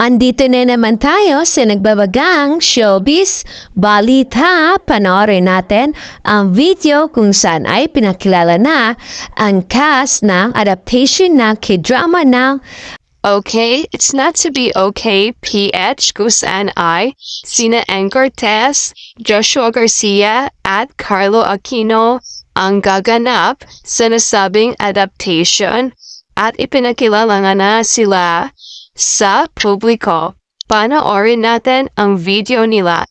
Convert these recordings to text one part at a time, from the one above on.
Andito na naman tayo sa nagbabagang showbiz balita. Panoorin natin ang video kung saan ay pinakilala na ang cast ng adaptation ng K-drama ng Okay, It's Not to Be Okay, PH, kung saan ay sina Ann Cortez, Joshua Garcia at Carlo Aquino ang gaganap sa nasabing adaptation at ipinakilala nga na sila sa publiko. Panoorin natin ang video nila.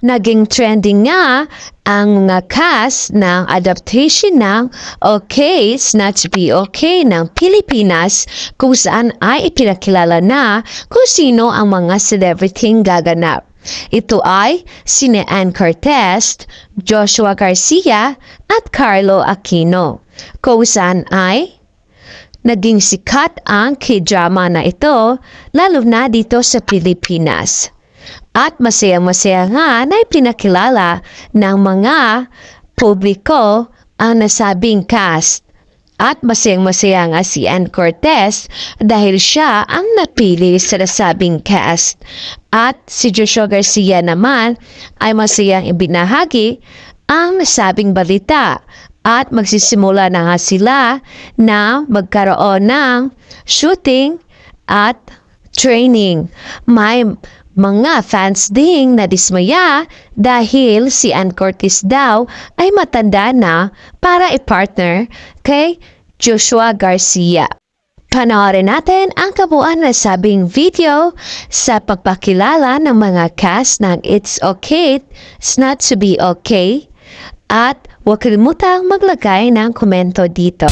Naging trending nga ang mga cast ng adaptation ng Okay, It's Not to Be Okay ng Pilipinas kung saan ay ipinakilala na kung sino ang mga celebrity gaganap. Ito ay sina Ann Cortez, Joshua Garcia at Carlo Aquino. Kung saan ay naging sikat ang K-drama na ito lalo na dito sa Pilipinas. At masaya-masaya nga na ipinakilala ng mga publiko ang nasabing cast. At masayang-masaya nga si Ann Cortez dahil siya ang napili sa nasabing cast. At si Joshua Garcia naman ay masayang ibinahagi ang nasabing balita. At magsisimula na nga sila na magkaroon ng shooting at training. May mga fans ding nadismaya dahil si Ann Cortez daw ay matanda na para i-partner kay Joshua Garcia. Panoorin natin ang kabuuan na sabing video sa pagpakilala ng mga cast ng It's Okay, It's Not to Be Okay at huwag kalimutang maglagay ng komento dito.